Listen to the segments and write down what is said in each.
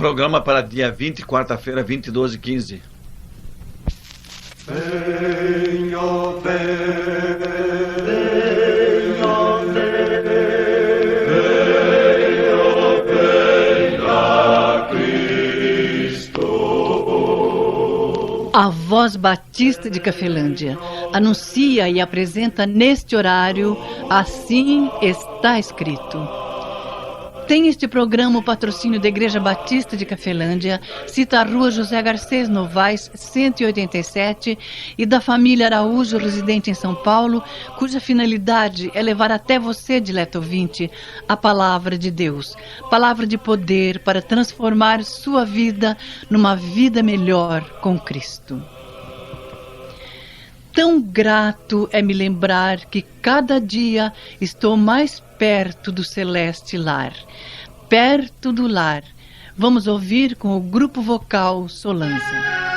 Programa para dia 20, quarta-feira, 20/12/15. Venha, Cristo. A Voz Batista de Cafelândia anuncia e apresenta neste horário Assim Está Escrito. Tem este programa o patrocínio da Igreja Batista de Cafelândia, cita a Rua José Garcês Novaes, 187, e da família Araújo, residente em São Paulo, cuja finalidade é levar até você, dileto ouvinte, a palavra de Deus, palavra de poder para transformar sua vida numa vida melhor com Cristo. Tão grato é me lembrar que cada dia estou mais perto do celeste lar, perto do lar. Vamos ouvir com o grupo vocal Solanza.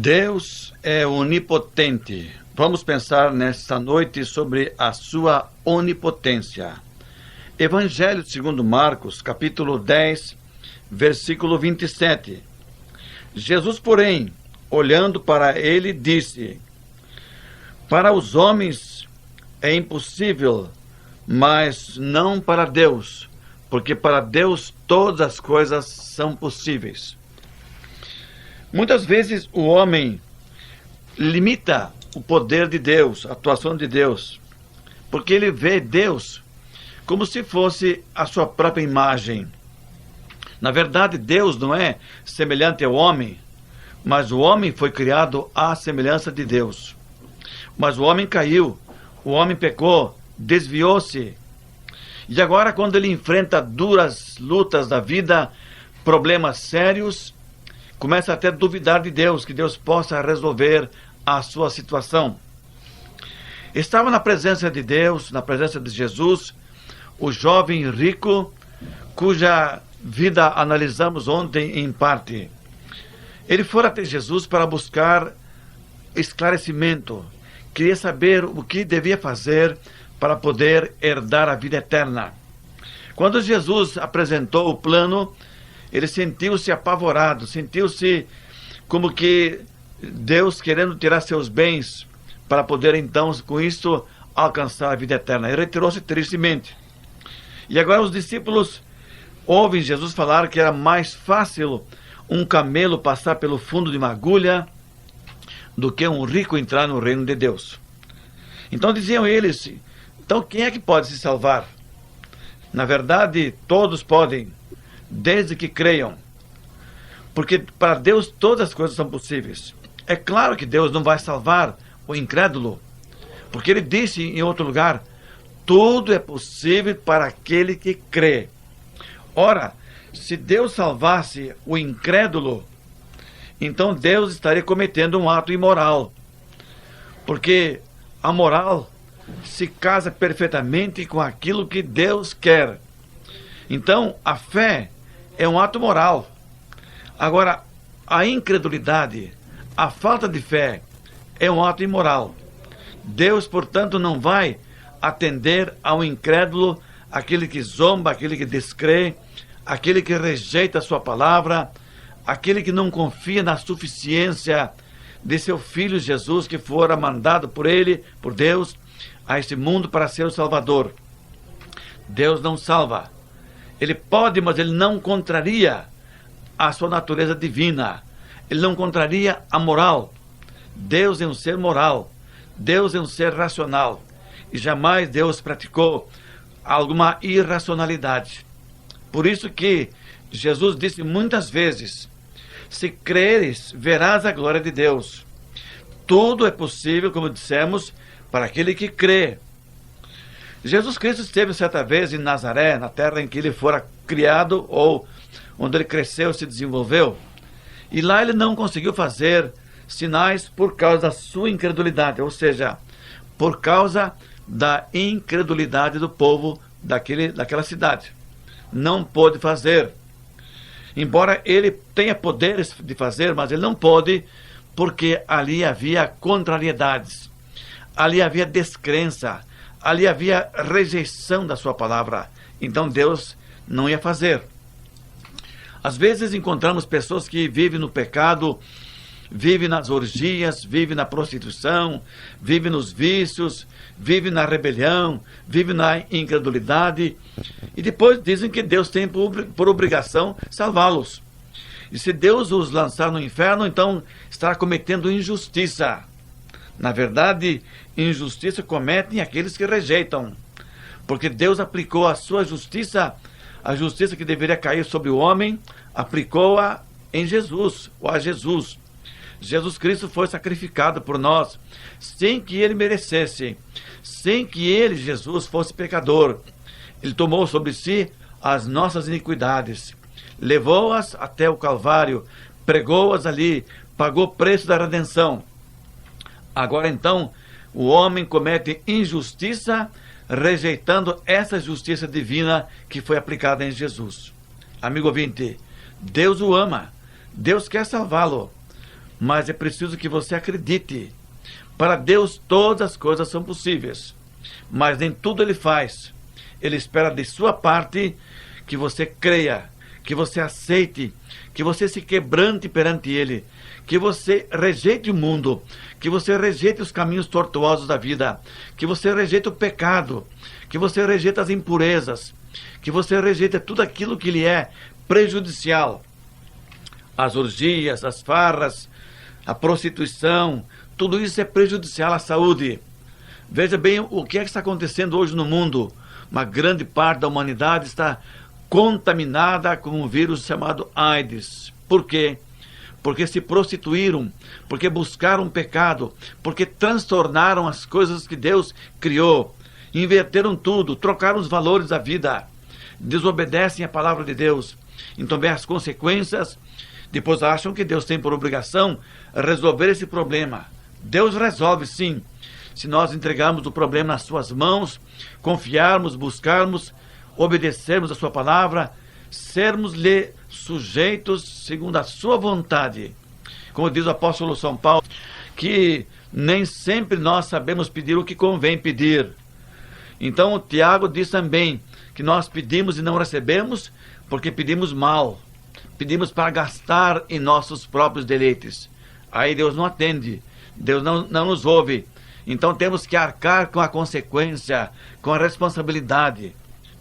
Deus é onipotente. Vamos pensar nesta noite sobre a sua onipotência. Evangelho segundo Marcos, capítulo 10, versículo 27. Jesus, porém, olhando para ele, disse: Para os homens é impossível, mas não para Deus, porque para Deus todas as coisas são possíveis. Muitas vezes o homem limita o poder de Deus, a atuação de Deus, porque ele vê Deus como se fosse a sua própria imagem. Na verdade, Deus não é semelhante ao homem, mas o homem foi criado à semelhança de Deus. Mas o homem caiu, o homem pecou, desviou-se. E agora, quando ele enfrenta duras lutas da vida, problemas sérios, começa até a duvidar de Deus, que Deus possa resolver a sua situação. Estava na presença de Deus, na presença de Jesus, o jovem rico, cuja vida analisamos ontem em parte. Ele foi até Jesus para buscar esclarecimento. Queria saber o que devia fazer para poder herdar a vida eterna. Quando Jesus apresentou o plano, ele sentiu-se apavorado, sentiu-se como que Deus querendo tirar seus bens para poder então, com isso, alcançar a vida eterna. Ele retirou-se tristemente. E agora os discípulos ouvem Jesus falar que era mais fácil um camelo passar pelo fundo de uma agulha do que um rico entrar no reino de Deus. Então diziam eles, então quem é que pode se salvar? Na verdade, todos podem, desde que creiam. Porque para Deus todas as coisas são possíveis. É claro que Deus não vai salvar o incrédulo, porque ele disse em outro lugar, tudo é possível para aquele que crê. Ora, se Deus salvasse o incrédulo, então Deus estaria cometendo um ato imoral. Porque a moral se casa perfeitamente com aquilo que Deus quer. Então, a fé é um ato moral. Agora, a incredulidade, a falta de fé, é um ato imoral. Deus, portanto, não vai atender ao incrédulo, aquele que zomba, aquele que descrê, aquele que rejeita a sua palavra, aquele que não confia na suficiência de seu Filho Jesus, que fora mandado por ele, por Deus, a este mundo para ser o Salvador. Deus não salva. Ele pode, mas ele não contraria a sua natureza divina. Ele não contraria a moral. Deus é um ser moral. Deus é um ser racional. E jamais Deus praticou alguma irracionalidade. Por isso que Jesus disse muitas vezes, se creres, verás a glória de Deus. Tudo é possível, como dissemos, para aquele que crê. Jesus Cristo esteve certa vez em Nazaré, na terra em que ele fora criado, ou onde ele cresceu, se desenvolveu. E lá ele não conseguiu fazer sinais por causa da sua incredulidade, ou seja, por causa da incredulidade do povo daquela cidade. Não pôde fazer. Embora ele tenha poderes de fazer, mas ele não pôde, porque ali havia contrariedades, ali havia descrença, ali havia rejeição da sua palavra. Então Deus não ia fazer. Às vezes encontramos pessoas que vivem no pecado, vivem nas orgias, vivem na prostituição, vivem nos vícios, vivem na rebelião, vivem na incredulidade, e depois dizem que Deus tem por obrigação salvá-los. E se Deus os lançar no inferno, então estará cometendo injustiça. Na verdade, injustiça cometem aqueles que rejeitam, porque Deus aplicou a sua justiça, a justiça que deveria cair sobre o homem, aplicou-a em Jesus, ou a Jesus. Jesus Cristo foi sacrificado por nós, sem que ele merecesse, sem que ele, Jesus, fosse pecador. Ele tomou sobre si as nossas iniquidades, levou-as até o Calvário, pregou-as ali, pagou o preço da redenção. Agora então, o homem comete injustiça, rejeitando essa justiça divina que foi aplicada em Jesus. Amigo ouvinte, Deus o ama, Deus quer salvá-lo, mas é preciso que você acredite. Para Deus todas as coisas são possíveis, mas nem tudo ele faz. Ele espera de sua parte que você creia, que você aceite, que você se quebrante perante ele, que você rejeite o mundo, que você rejeite os caminhos tortuosos da vida, que você rejeite o pecado, que você rejeite as impurezas, que você rejeite tudo aquilo que lhe é prejudicial. As orgias, as farras, a prostituição, tudo isso é prejudicial à saúde. Veja bem o que é que está acontecendo hoje no mundo. Uma grande parte da humanidade está contaminada com um vírus chamado AIDS. Por quê? Porque se prostituíram, porque buscaram pecado, porque transtornaram as coisas que Deus criou, inverteram tudo, trocaram os valores da vida, desobedecem a palavra de Deus. Então vem as consequências, depois acham que Deus tem por obrigação resolver esse problema. Deus resolve sim, se nós entregarmos o problema nas suas mãos, confiarmos, buscarmos, obedecermos a sua palavra, sermos-lhe sujeitos segundo a sua vontade. Como diz o apóstolo São Paulo, que nem sempre nós sabemos pedir o que convém pedir. Então, o Tiago diz também que nós pedimos e não recebemos porque pedimos mal. Pedimos para gastar em nossos próprios deleites. Aí Deus não atende, Deus não nos ouve. Então temos que arcar com a consequência, com a responsabilidade.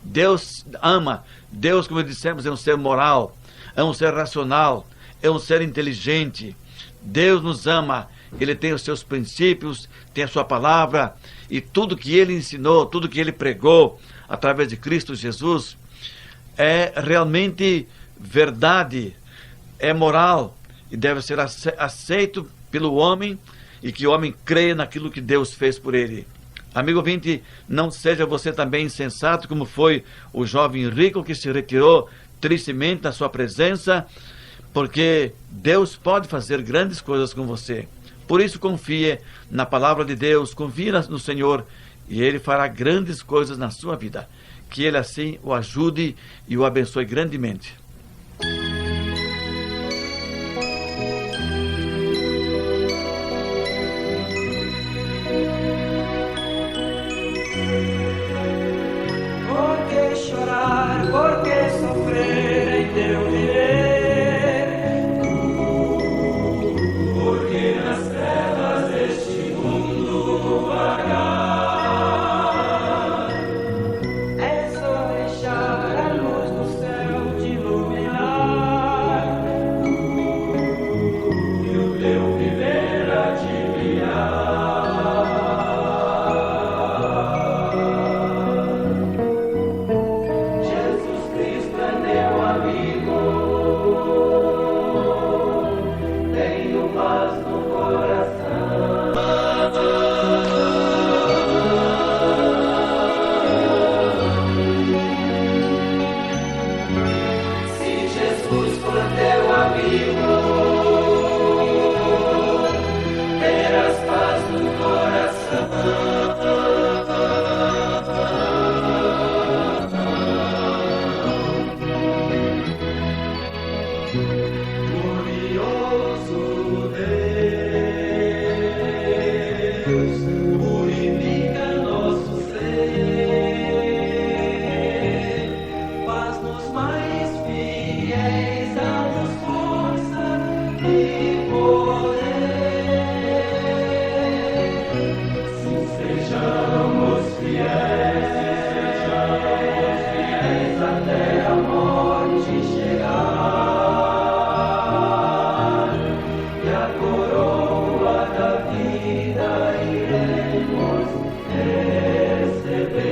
Deus ama. Deus, como dissemos, é um ser moral, é um ser racional, é um ser inteligente. Deus nos ama. Ele tem os seus princípios, tem a sua palavra, e tudo que ele ensinou, tudo que ele pregou através de Cristo Jesus é realmente verdade, é moral e deve ser aceito pelo homem, e que o homem creia naquilo que Deus fez por ele. Amigo ouvinte, não seja você também insensato como foi o jovem rico que se retirou tristemente da sua presença, porque Deus pode fazer grandes coisas com você. Por isso confie na palavra de Deus, confie no Senhor, e Ele fará grandes coisas na sua vida. Que Ele assim o ajude e o abençoe grandemente. Por que chorar, por que sofrer em teu viver? Porque nas trevas deste mundo vagar é só deixar a luz do céu te iluminar, e o teu viver há de brilhar. Jesus Cristo é meu amigo, tenho paz no coração. Se Jesus for teu amigo, terás paz no coração. Glorioso Deus, purifica nosso ser, faz-nos mais fiéis, dá-nos força e poder. Se sejamos fiéis até a morte chegar, e a coroa da vida iremos receber.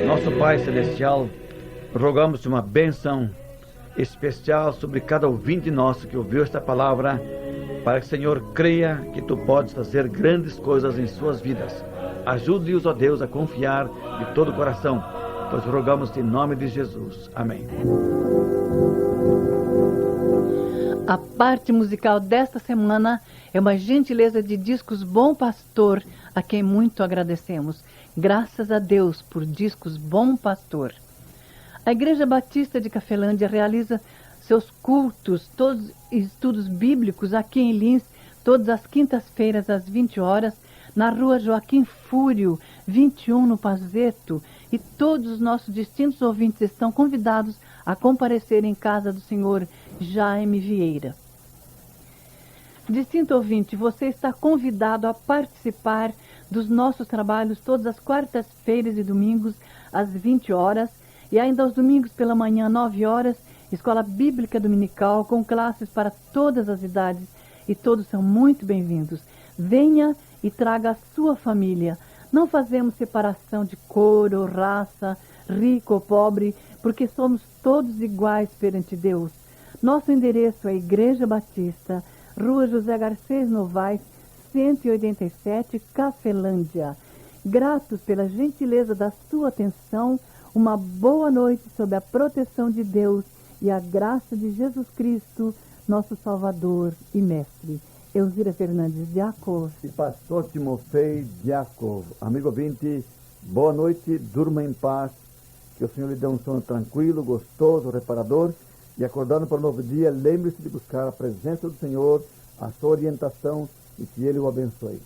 Nosso Pai Celestial, rogamos uma bênção especial sobre cada ouvinte nosso que ouviu esta palavra, para que o Senhor creia que Tu podes fazer grandes coisas em suas vidas. Ajude-os, ó Deus, a confiar de todo o coração, pois rogamos em nome de Jesus. Amém. A parte musical desta semana é uma gentileza de Discos Bom Pastor, a quem muito agradecemos. Graças a Deus por Discos Bom Pastor. A Igreja Batista de Cafelândia realiza seus cultos, todos estudos bíblicos aqui em Lins, todas as quintas-feiras às 20 horas, na rua Joaquim Fúrio, 21, no Pazeto, e todos os nossos distintos ouvintes estão convidados a comparecer em casa do senhor Jaime Vieira. Distinto ouvinte, você está convidado a participar dos nossos trabalhos todas as quartas-feiras e domingos às 20 horas, e ainda aos domingos pela manhã, 9 horas, Escola Bíblica Dominical, com classes para todas as idades, e todos são muito bem-vindos. Venha e traga a sua família. Não fazemos separação de cor ou raça, rico ou pobre, porque somos todos iguais perante Deus. Nosso endereço é Igreja Batista, Rua José Garcês Novaes, 187, Cafelândia. Gratos pela gentileza da sua atenção, uma boa noite sob a proteção de Deus e a graça de Jesus Cristo, nosso Salvador e Mestre. Elzira Fernandes Diácono E Pastor Timofei Diácono. Amigo ouvinte, boa noite, durma em paz, Que o Senhor lhe dê um sono tranquilo, gostoso, reparador. E acordando para o novo dia, lembre-se de buscar a presença do Senhor, a sua orientação, e que Ele o abençoe.